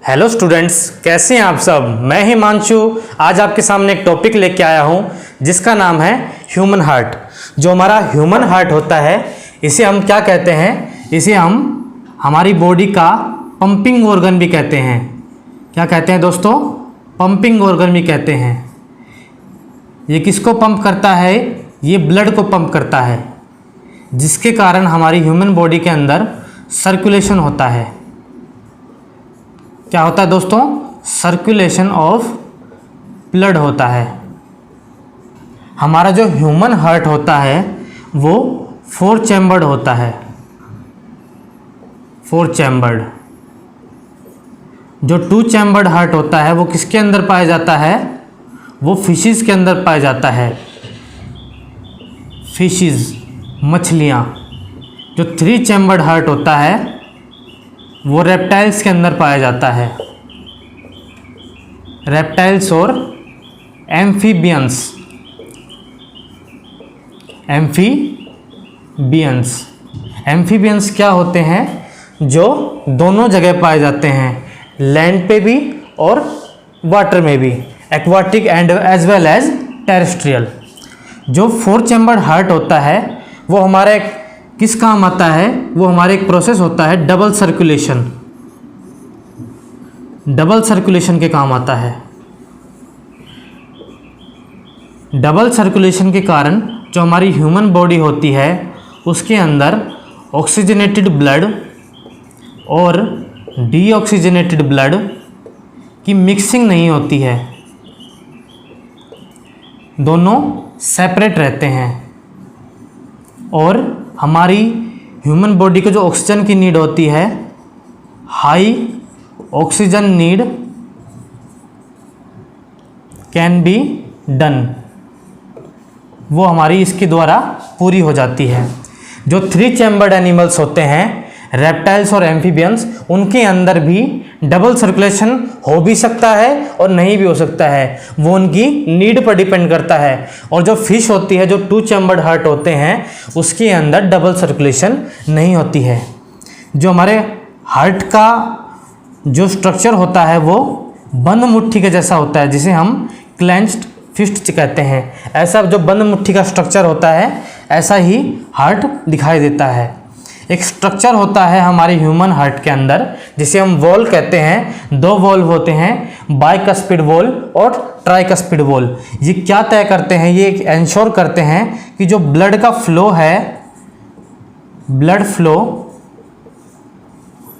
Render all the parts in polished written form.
Hello students, कैसे हैं आप सब। मैं हिमांशु आज आपके सामने एक टॉपिक लेके आया हूं जिसका नाम है ह्यूमन हार्ट। जो हमारा ह्यूमन हार्ट होता है इसे हम क्या कहते हैं, इसे हम हमारी बॉडी का पंपिंग ऑर्गन भी कहते हैं। क्या कहते हैं दोस्तों? पंपिंग ऑर्गन भी कहते हैं। ये किसको पंप करता है? ये ब्लड को पंप करता है, जिसके कारण हमारी ह्यूमन बॉडी के अंदर सर्कुलेशन होता है। क्या होता है दोस्तों? सर्कुलेशन ऑफ ब्लड होता है। हमारा जो ह्यूमन हार्ट होता है वो 4 चैम्बर्ड होता है। 4 चैम्बर्ड। जो 2 चैम्बर्ड हार्ट होता है वो किसके अंदर पाया जाता है? वो फिशेस के अंदर पाया जाता है। फिशेस, मछलियाँ। जो 3 चैम्बर्ड हार्ट होता है वो रेप्टाइल्स के अंदर पाया जाता है। रेप्टाइल्स और एम्फीबियंस। एम्फीबियंस क्या होते हैं? जो दोनों जगह पाए जाते हैं, लैंड पे भी और वाटर में भी, aquatic and as well as terrestrial. जो 4 चैम्बर्ड हार्ट होता है वो हमारे किस काम आता है? वो हमारे एक प्रोसेस होता है डबल सर्कुलेशन। डबल सर्कुलेशन के काम आता है। डबल सर्कुलेशन के कारण जो हमारी ह्यूमन बॉडी होती है उसके अंदर ऑक्सीजनेटेड ब्लड और डीऑक्सीजनेटेड ब्लड की मिक्सिंग नहीं होती है, दोनों सेपरेट रहते हैं। और हमारी ह्यूमन बॉडी को जो ऑक्सीजन की नीड होती है, high oxygen need can be done, वो हमारी इसके द्वारा पूरी हो जाती है। जो 3 चैम्बर्ड एनिमल्स होते हैं, रेप्टाइल्स और एम्फीबियंस, उनके अंदर भी डबल सर्कुलेशन हो भी सकता है और नहीं भी हो सकता है, वो उनकी नीड पर डिपेंड करता है। और जो फिश होती है, जो 2 चैम्बर्ड हार्ट होते हैं, उसके अंदर डबल सर्कुलेशन नहीं होती है। जो हमारे हार्ट का जो स्ट्रक्चर होता है वो बंद मुट्ठी के जैसा होता है, जिसे हम क्लेंच्ड फिस्ट कहते हैं। ऐसा जो बंद मुट्ठी का स्ट्रक्चर होता है ऐसा ही हार्ट दिखाई देता है। एक स्ट्रक्चर होता है हमारे ह्यूमन हार्ट के अंदर जिसे हम वॉल्व कहते हैं। 2 वॉल्व होते हैं, बाइकस्पिड वॉल्व और ट्राइकस्पिड वॉल्व। ये क्या तय करते हैं? ये इंश्योर करते हैं कि जो ब्लड का फ्लो है, blood flow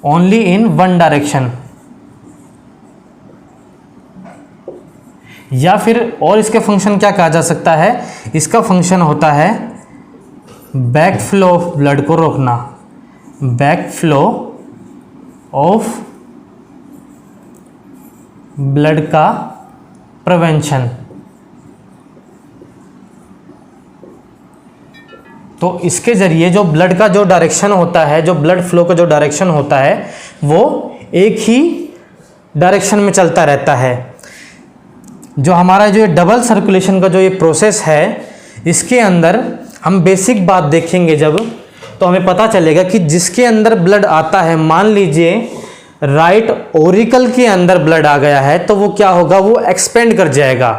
only in one direction, या फिर और इसके फंक्शन क्या कहा जा सकता है? इसका फंक्शन होता है बैक फ्लो ऑफ ब्लड को रोकना। बैक फ्लो ऑफ ब्लड का प्रिवेंशन। तो इसके जरिए जो ब्लड का जो डायरेक्शन होता है, जो ब्लड फ्लो का जो डायरेक्शन होता है, वो एक ही डायरेक्शन में चलता रहता है। जो हमारा जो डबल सर्कुलेशन का जो ये प्रोसेस है, इसके अंदर हम बेसिक बात देखेंगे जब, तो हमें पता चलेगा कि जिसके अंदर ब्लड आता है, मान लीजिए राइट ओरिकल के अंदर ब्लड आ गया है, तो वो क्या होगा? वो एक्सपेंड कर जाएगा।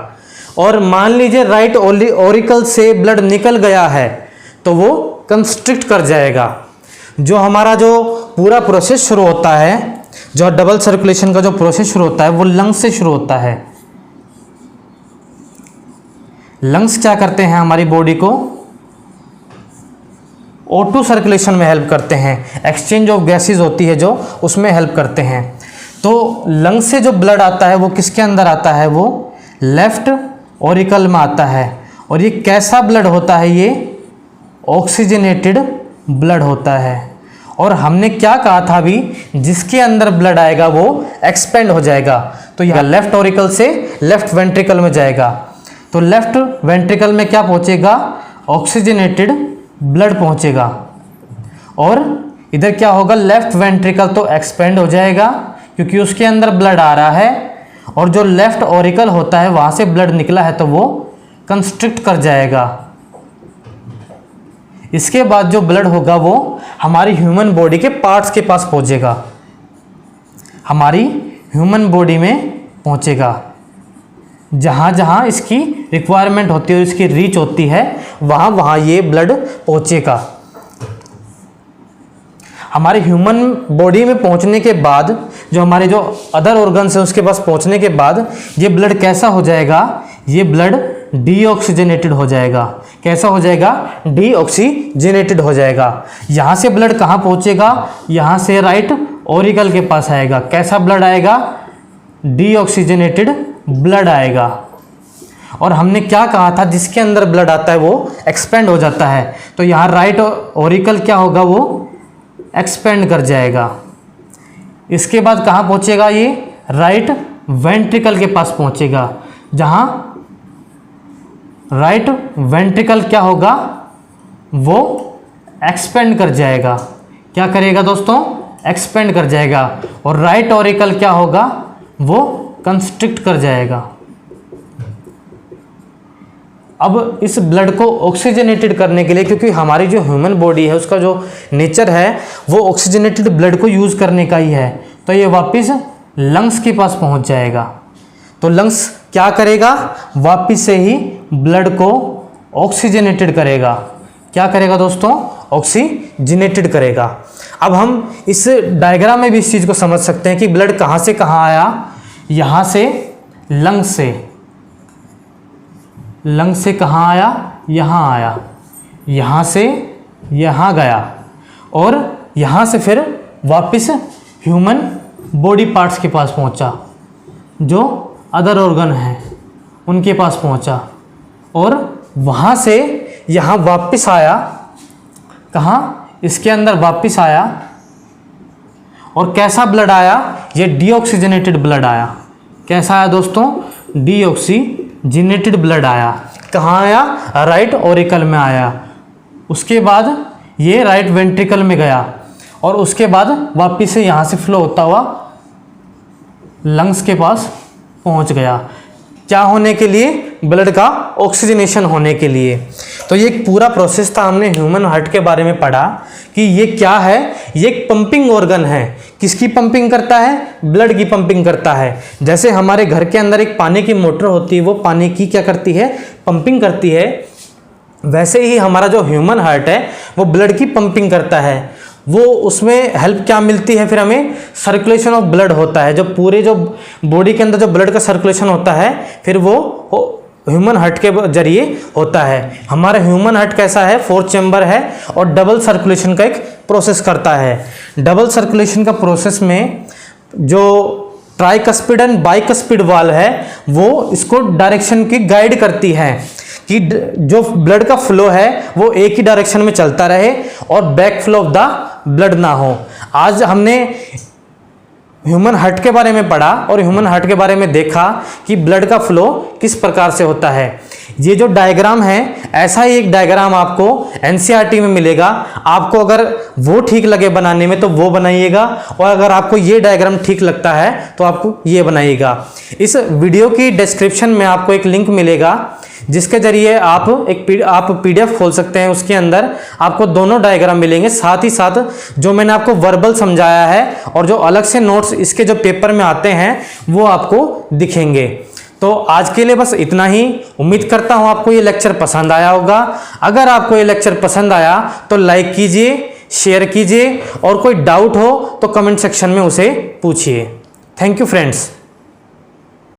और मान लीजिए राइट ओरिकल से ब्लड निकल गया है तो वो कंस्ट्रिक्ट कर जाएगा। जो हमारा जो पूरा प्रोसेस शुरू होता है, जो डबल सर्कुलेशन का जो प्रोसेस शुरू होता है, वो लंग्स से शुरू होता है। लंग्स क्या करते हैं? हमारी बॉडी को O2 सर्कुलेशन में हेल्प करते हैं। एक्सचेंज ऑफ गैसेस होती है जो, उसमें हेल्प करते हैं। तो लंग्स से जो ब्लड आता है वो किसके अंदर आता है? वो लेफ्ट ओरिकल में आता है। और ये कैसा ब्लड होता है? ये ऑक्सीजनेटेड ब्लड होता है। और हमने क्या कहा था अभी? जिसके अंदर ब्लड आएगा वो एक्सपेंड हो जाएगा। तो यह लेफ्ट ओरिकल से लेफ्ट वेंट्रिकल में जाएगा। तो लेफ्ट वेंट्रिकल में क्या पहुंचेगा? ऑक्सीजनेटेड ब्लड पहुंचेगा। और इधर क्या होगा? लेफ्ट वेंट्रिकल तो एक्सपेंड हो जाएगा क्योंकि उसके अंदर ब्लड आ रहा है। और जो लेफ्ट ओरिकल होता है वहां से ब्लड निकला है तो वो कंस्ट्रिक्ट कर जाएगा। इसके बाद जो ब्लड होगा वो हमारी ह्यूमन बॉडी के पार्ट्स के पास पहुंचेगा। हमारी ह्यूमन बॉडी में पहुंचेगा। जहाँ जहाँ इसकी रिक्वायरमेंट होती है, इसकी रीच होती है, वहाँ वहाँ ये ब्लड पहुँचेगा। हमारे ह्यूमन बॉडी में पहुँचने के बाद जो हमारे जो अदर ऑर्गन्स हैं उसके पास पहुँचने के बाद ये ब्लड कैसा हो जाएगा, ये ब्लड डीऑक्सीजनेटेड हो जाएगा। कैसा हो जाएगा, डीऑक्सीजनेटेड हो जाएगा। यहाँ से ब्लड कहाँ पहुँचेगा, यहाँ से राइट ऑरिकल के पास आएगा। कैसा ब्लड आएगा, डीऑक्सीजनेटेड ब्लड आएगा। और हमने क्या कहा था, जिसके अंदर ब्लड आता है वो एक्सपेंड हो जाता है। तो यहाँ राइट ऑरिकल क्या होगा, वो एक्सपेंड कर जाएगा। इसके बाद कहाँ पहुँचेगा, ये राइट वेंट्रिकल के पास पहुँचेगा। जहाँ राइट वेंट्रिकल क्या होगा, वो एक्सपेंड कर जाएगा। क्या करेगा दोस्तों, एक्सपेंड कर जाएगा। और राइट ऑरिकल क्या होगा, वो कंस्ट्रिक्ट कर जाएगा। अब इस ब्लड को ऑक्सीजनेटेड करने के लिए, क्योंकि हमारी जो ह्यूमन बॉडी है उसका जो नेचर है वो ऑक्सीजनेटेड ब्लड को यूज़ करने का ही है, तो ये वापस लंग्स के पास पहुंच जाएगा। तो लंग्स क्या करेगा, वापस से ही ब्लड को ऑक्सीजनेटेड करेगा। क्या करेगा दोस्तों, ऑक्सीजनेटेड करेगा। अब हम इस डायग्राम में भी इस चीज़ को समझ सकते हैं कि ब्लड कहाँ से कहाँ आया, यहाँ से लंग्स से, लंग्स से कहाँ आया, यहाँ आया, यहाँ से यहाँ गया, और यहाँ से फिर वापस ह्यूमन बॉडी पार्ट्स के पास पहुँचा, जो अदर ऑर्गन हैं उनके पास पहुँचा, और वहाँ से यहाँ वापस आया। कहाँ, इसके अंदर वापस आया। और कैसा ब्लड आया, ये डीऑक्सीजनेटेड ब्लड आया। कैसा आया दोस्तों, डीऑक्सीजनेटेड ब्लड आया। कहाँ आया, राइट ऑरिकल में आया। उसके बाद ये राइट वेंट्रिकल में गया, और उसके बाद वापस से यहाँ से फ्लो होता हुआ लंग्स के पास पहुँच गया। क्या होने के लिए, ब्लड का ऑक्सीजनेशन होने के लिए। तो ये एक पूरा प्रोसेस था। हमने ह्यूमन हार्ट के बारे में पढ़ा कि ये क्या है, ये एक पंपिंग ऑर्गन है। किसकी पंपिंग करता है, ब्लड की पंपिंग करता है। जैसे हमारे घर के अंदर एक पानी की मोटर होती है, वो पानी की क्या करती है, पंपिंग करती है। वैसे ही हमारा जो ह्यूमन हार्ट है वो ब्लड की पंपिंग करता है। वो उसमें हेल्प क्या मिलती है, फिर हमें सर्कुलेशन ऑफ ब्लड होता है। जो पूरे जो बॉडी के अंदर जो ब्लड का सर्कुलेशन होता है, फिर वो ह्यूमन हार्ट के जरिए होता है। हमारा ह्यूमन हार्ट कैसा है, 4 चैम्बर है और डबल सर्कुलेशन का एक प्रोसेस करता है। डबल सर्कुलेशन का प्रोसेस में जो ट्राइकस्पिड एंड बाइकस्पिड वाल्व है वो इसको डायरेक्शन की गाइड करती है कि जो ब्लड का फ्लो है वो एक ही डायरेक्शन में चलता रहे और back flow of the blood ना हो। आज हमने ह्यूमन हार्ट के बारे में पढ़ा और ह्यूमन हार्ट के बारे में देखा कि ब्लड का फ्लो किस प्रकार से होता है। ये जो डायग्राम है, ऐसा ही एक डायग्राम आपको एनसीईआरटी में मिलेगा। आपको अगर वो ठीक लगे बनाने में तो वो बनाइएगा, और अगर आपको ये डायग्राम ठीक लगता है तो आपको ये बनाइएगा। इस वीडियो की डिस्क्रिप्शन में आपको एक लिंक मिलेगा जिसके जरिए आप पीडीएफ खोल सकते हैं। उसके अंदर आपको दोनों डायग्राम मिलेंगे, साथ ही साथ जो मैंने आपको वर्बल समझाया है और जो अलग से नोट्स इसके जो पेपर में आते हैं वो आपको दिखेंगे। तो आज के लिए बस इतना ही। उम्मीद करता हूँ आपको ये लेक्चर पसंद आया होगा। अगर आपको ये लेक्चर पसंद आया तो लाइक कीजिए, शेयर कीजिए, और कोई डाउट हो तो कमेंट सेक्शन में उसे पूछिए। Thank you friends.